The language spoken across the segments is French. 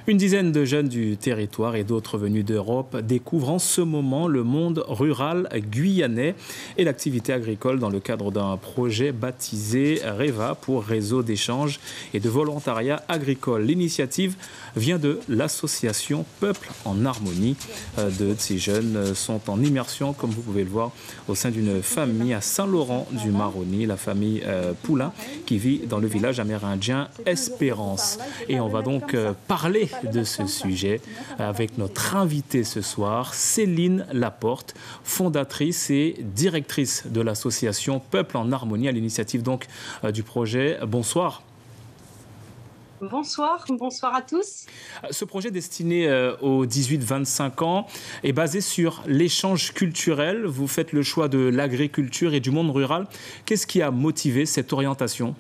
Une dizaine de jeunes du territoire et d'autres venus d'Europe découvrent en ce moment le monde rural guyanais et l'activité agricole dans le cadre d'un projet baptisé REVA pour Réseau d'échange et de volontariat agricole. L'initiative vient de l'association Peuple en Harmonie. Deux de ces jeunes sont en immersion, comme vous pouvez le voir, au sein d'une famille à Saint-Laurent-du-Maroni, la famille Poulain, qui vit dans le village amérindien Espérance. Et on va donc parler de ce sujet avec notre invitée ce soir, Céline Laporte, fondatrice et directrice de l'association Peuple en Harmonie, à l'initiative donc du projet. Bonsoir. Bonsoir à tous. Ce projet destiné aux 18-25 ans est basé sur l'échange culturel. Vous faites le choix de l'agriculture et du monde rural. Qu'est-ce qui a motivé cette orientation ?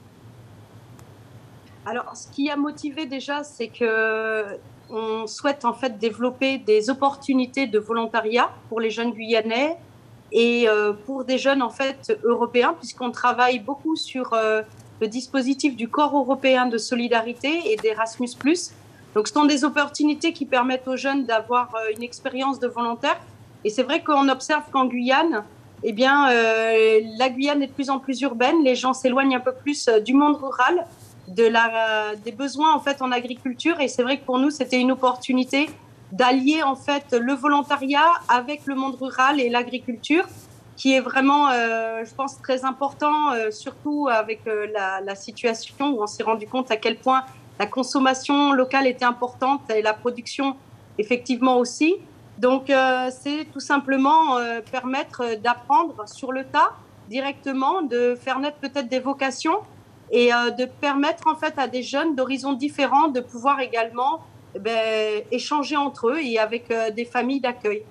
Alors, ce qui a motivé déjà, c'est qu'on souhaite en fait développer des opportunités de volontariat pour les jeunes Guyanais et pour des jeunes en fait européens, puisqu'on travaille beaucoup sur le dispositif du Corps européen de solidarité et d'Erasmus+. Donc, ce sont des opportunités qui permettent aux jeunes d'avoir une expérience de volontaire. Et c'est vrai qu'on observe qu'en Guyane, eh bien, la Guyane est de plus en plus urbaine. Les gens s'éloignent un peu plus du monde rural, des besoins en fait en agriculture. Et c'est vrai que pour nous, c'était une opportunité d'allier en fait le volontariat avec le monde rural et l'agriculture, qui est vraiment, je pense, très important, surtout avec la situation où on s'est rendu compte à quel point la consommation locale était importante et la production, effectivement, aussi. Donc, c'est tout simplement permettre d'apprendre sur le tas, directement, de faire naître peut-être des vocations et de permettre, en fait, à des jeunes d'horizons différents de pouvoir également échanger entre eux et avec des familles d'accueil.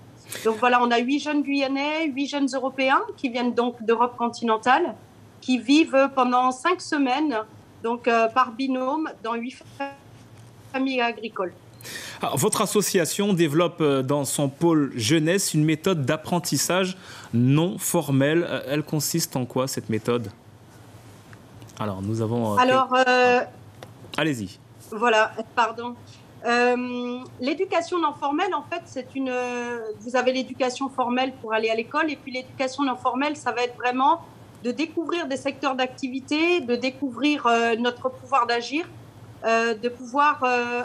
Donc voilà, on a 8 jeunes Guyanais, 8 jeunes Européens qui viennent donc d'Europe continentale, qui vivent pendant 5 semaines, donc par binôme, dans 8 familles agricoles. Alors, votre association développe dans son pôle jeunesse une méthode d'apprentissage non formelle. Elle consiste en quoi, cette méthode ? Alors, nous avons... Allez-y. Voilà, pardon. L'éducation non formelle, en fait, vous avez l'éducation formelle pour aller à l'école, et puis l'éducation non formelle, ça va être vraiment de découvrir des secteurs d'activité, de découvrir notre pouvoir d'agir, de pouvoir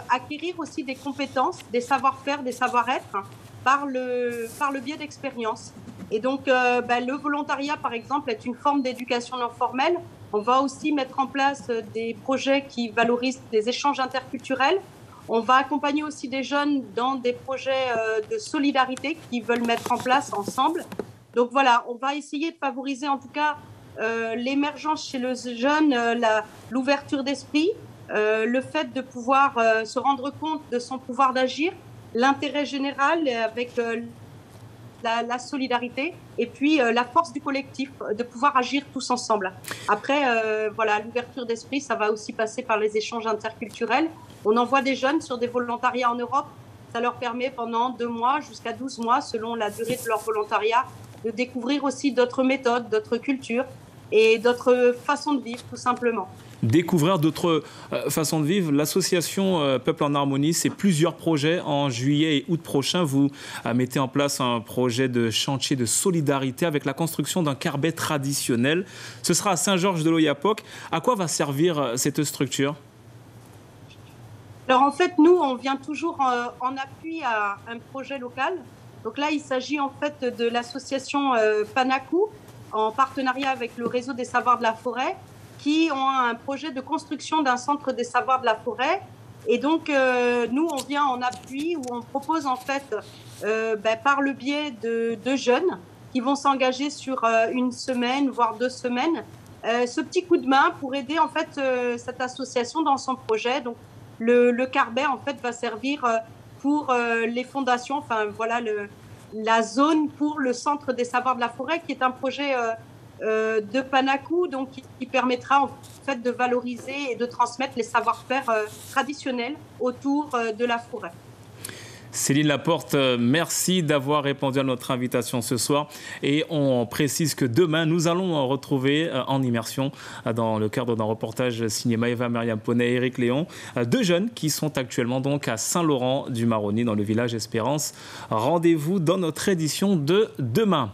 acquérir aussi des compétences, des savoir-faire, des savoir-être par le biais d'expériences. Et donc, le volontariat, par exemple, est une forme d'éducation non formelle. On va aussi mettre en place des projets qui valorisent des échanges interculturels. On va accompagner aussi des jeunes dans des projets de solidarité qu'ils veulent mettre en place ensemble. Donc voilà, on va essayer de favoriser en tout cas l'émergence chez le jeune, l'ouverture d'esprit, le fait de pouvoir se rendre compte de son pouvoir d'agir, l'intérêt général avec la solidarité et puis la force du collectif, de pouvoir agir tous ensemble. Après, l'ouverture d'esprit, ça va aussi passer par les échanges interculturels. On envoie des jeunes sur des volontariats en Europe. Ça leur permet pendant 2 mois jusqu'à 12 mois, selon la durée de leur volontariat, de découvrir aussi d'autres méthodes, d'autres cultures et d'autres façons de vivre, tout simplement. Découvrir d'autres façons de vivre. L'association Peuple en Harmonie, c'est plusieurs projets. En juillet et août prochain, vous mettez en place un projet de chantier de solidarité avec la construction d'un carbet traditionnel. Ce sera à Saint-Georges-de-l'Oyapock. À quoi va servir cette structure ? Alors en fait, nous, on vient toujours en appui à un projet local. Donc là, il s'agit en fait de l'association Panakou, en partenariat avec le réseau des savoirs de la forêt, qui ont un projet de construction d'un centre des savoirs de la forêt. Et donc, nous, on vient en appui, où on propose en fait, par le biais de jeunes qui vont s'engager sur 1 semaine, voire 2 semaines, ce petit coup de main pour aider en fait cette association dans son projet. Donc, le carbet en fait va servir pour les fondations, enfin voilà la zone pour le centre des savoirs de la forêt, qui est un projet de Panakou, donc qui permettra en fait de valoriser et de transmettre les savoir-faire traditionnels autour de la forêt. Céline Laporte, merci d'avoir répondu à notre invitation ce soir. Et on précise que demain, nous allons retrouver en immersion, dans le cadre d'un reportage signé Maëva Myriam Poney et Éric Léon, deux jeunes qui sont actuellement donc à Saint-Laurent-du-Maroni, dans le village Espérance. Rendez-vous dans notre édition de demain.